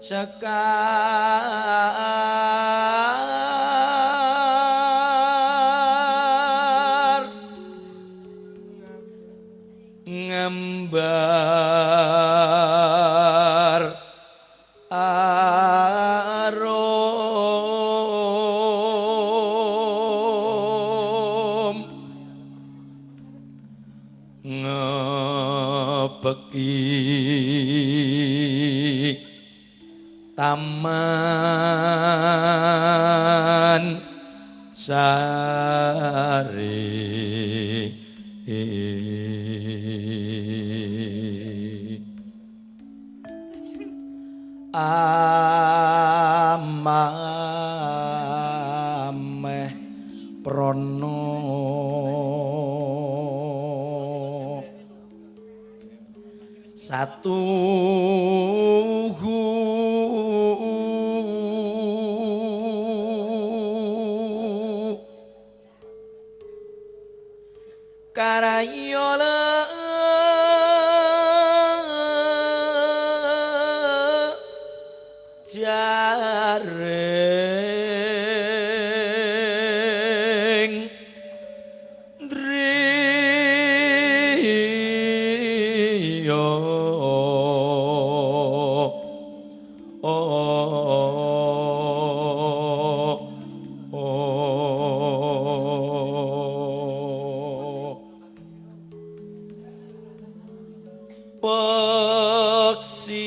sekar ngembar arum ngepeki taman sari amameh prono satu karayola jaring driyo peksi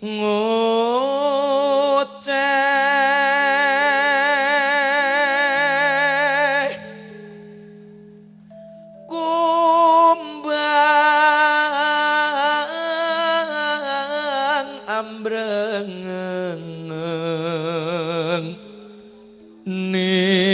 ngoceh kumbang ambrengeng nimbrung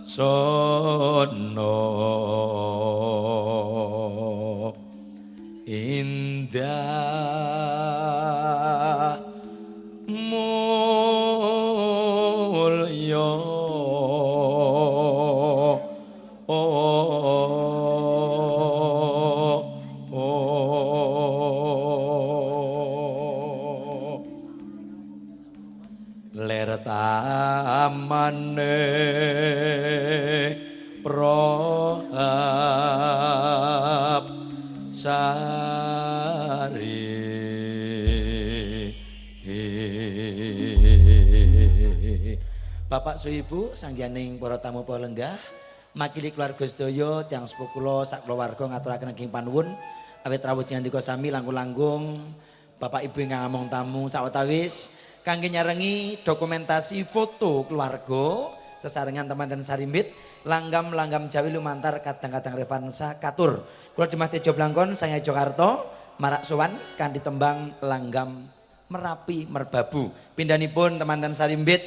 sono indah mulya ler tamane prohab sari Bapak Suibu sanggianing para tamu para lenggah makili keluarga sedaya tiyang sepuh kula sak keluarga ngaturaken ing panuwun awit rawuh nyandika sami langkung-langkung Bapak Ibu ingkang ngamong tamu sawetawis kangge nyarengi dokumentasi foto keluarga sesarengan teman-teman Sarimbit langgam-langgam Jawi lumantar kadang-kadang Revansa katur kula Dimas Tejo Blangkon saya Jakarta marak sowan kanthi tembang langgam Merapi Merbabu pindhanipun teman-teman Sarimbit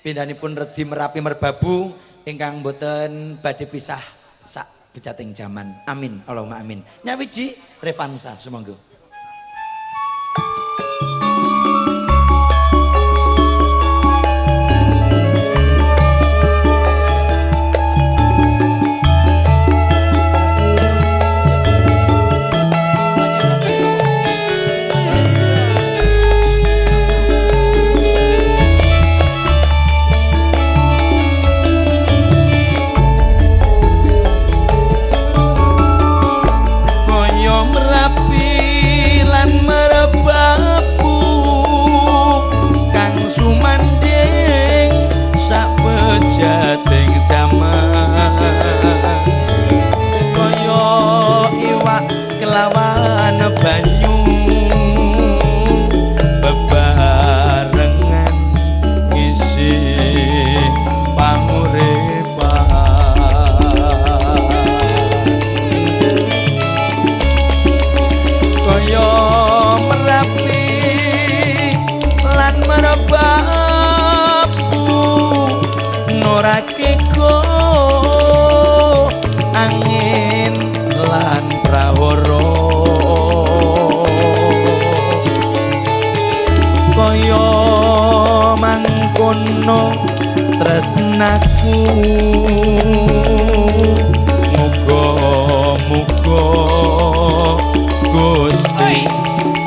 pindhanipun Redi Merapi Merbabu ingkang boten badhe pisah sak bejating jaman amin Allahumma amin nyawiji Revansa sumangga. Merapi kono tresnaku muga-muga Gusti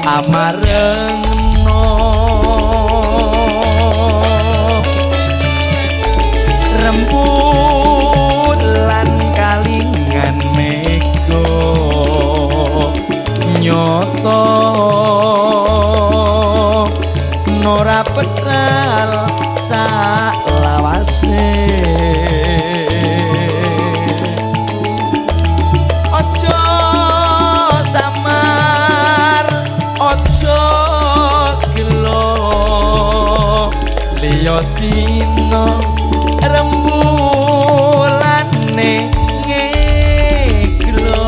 amarengno rembut lan kalingan mega nyoto nora pedal salawase ojo samar ojo gelo liya dina rembulane ngeglo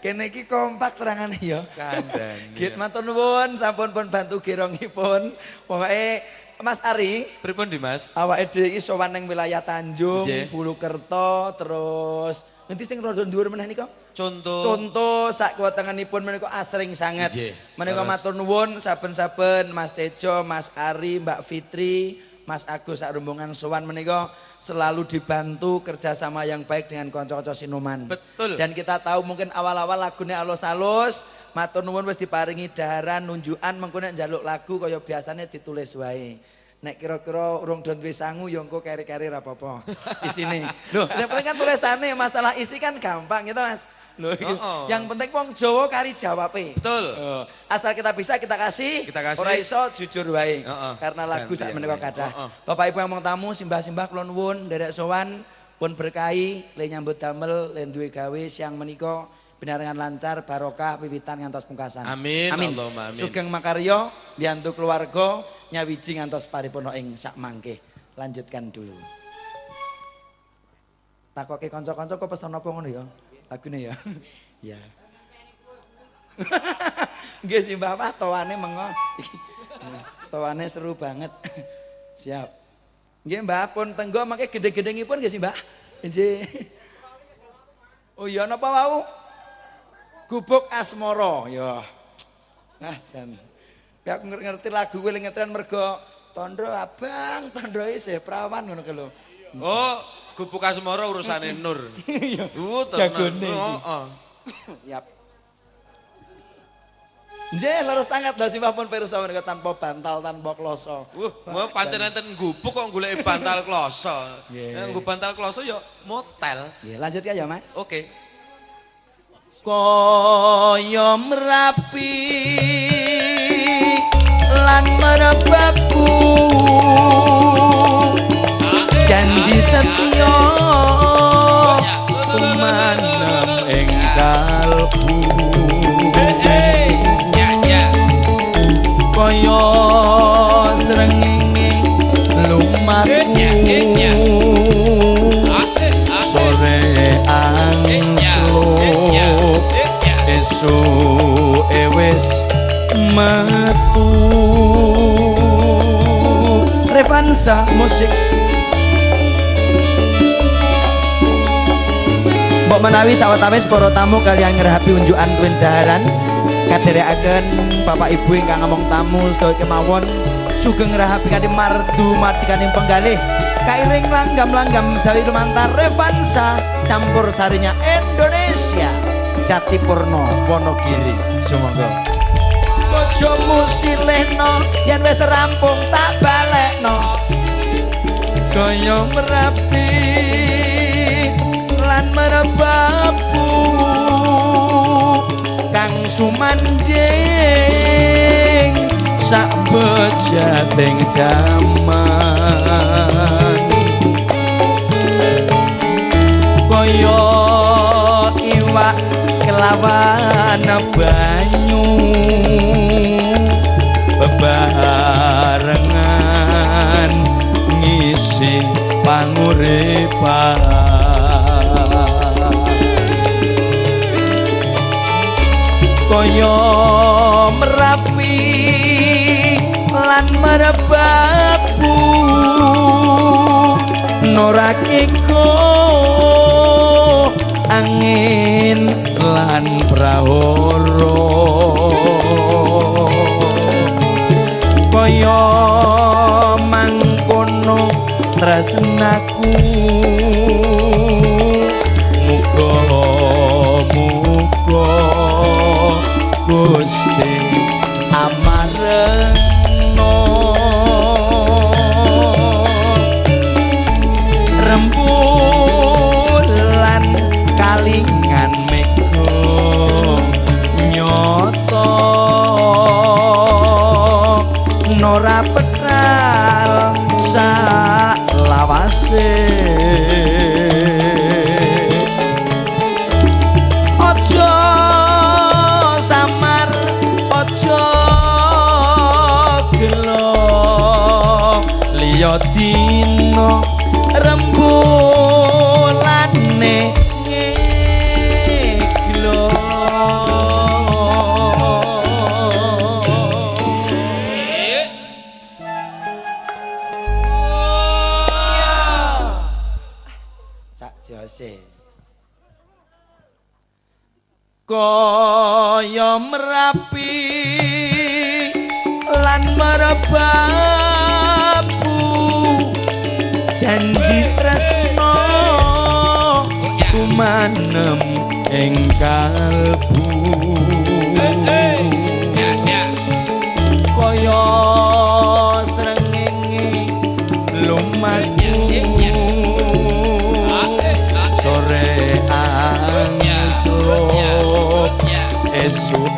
kene iki kompak terangane ya kandhane git matur nuwun sampun pun bantu girongipun pokoke Mas Ari, pripun Dimas? awake dhewe iki sowan ning wilayah Tanjung, Nggih. Bulukerto, terus ngendi sing rada dhuwur meneh nika? Contoh sak kuwatanganipun menika asring sanget. Nggih. Menika Terus. matur nuwun saben-saben Mas Tejo, Mas Ari, Mbak Fitri, Mas Agus sak rombongan sowan menika selalu dibantu kerjasama yang baik dengan kanca-kanca sinuman. Betul. Dan kita tahu mungkin awal-awal lagune alus-alus, matur nuwun wis diparingi daharan nunjukan mengko nek njaluk lagu kaya biasane ditulis wae. Nek kira-kira urung do duwe sangu ya engko keri-keri ra apa-apa. Isine. Loh, yang penting kan tulisane, masalah isi kan gampang gitu, Mas. Loh, yang penting wong Jawa kari jawabe. Betul. Asal kita bisa kita kasih. Kita kasih. Ora iso jujur wae. Karena lagu Ganti sak yang menika lain. kathah. Bapak Ibu yang tamu, simbah-simbah kula nuwun nderek sowan pun berkahi le nyambut damel le duwe gawe siang menika binarengan lancar barokah wiwitan ngantos pungkasan. Amin. Amin. Allahumma amin. Sugeng makarya mbiyantu keluarga nyawiji ngantos paripurna ing sak mangke. Lanjutkan dulu. Takoke kanca-kanca kok pesen apa ngono ya? Lagune ya. Ya. Nggih sih Mbah, Pak, towane mengo. Iki. Towane seru banget. Siap. Nggih Mbah, pun tenggo mangke gede-gedengipun nggih sih Mbah. Nggih. Oh iya napa wau? Gubuk asmara ya. Nah jan. Ya aku ngerti lagu kuwi ngetren mergo tondo abang, tondo isih prawan ngono ku lho. Oh, gubuk asmara urusane Nur. Iya. Jagone. Jagone. Heeh. Yap. Nggih, leres sangat lho simbah pun pirsa menika tanpa bantal, tanpa kloso. Mau pancen enten gubuk kok goleki bantal kloso. Nggih. Nek nggo bantal kloso ya motel. Nggih, lanjut ya Mas. Oke. Kaya merapi lan merebaku janji setia kumanem ing kalbu kaya srengenge lumaku sore angsup esuk wis metu Revansa musik mbok menawi sawetawis para tamu kalian ngerahapi unjukan tuwin daharan kadherekaken Bapak Ibu ingkang ngomong tamu sedaya kemawon sugeng ngerahapi kanthi mardu matikaning penggalih kairing langgam-langgam Jawi lumantar Revansa campur sarinya Indonesia Jatipurno Wonogiri sumangga bojomu silehno yen wis rampung tak balekno kaya merapi lan merebabu kang sumanding sak bejating jaman kaya iwak kelawan banyu bebarengan ngisi panguripan kaya merapi lan merebabu norakiko angin lan prahara kaya mangkono tresnaku muga-muga Gusti amarena rembulan kalingan mega nyata nora pedal salawase aja samar aja gelo liya dina rembulane ngeglo sak jose kaya merapi lan merbabu janji tresno kumanem ing kalbu kaya srengenge lumaku sore angsup esuk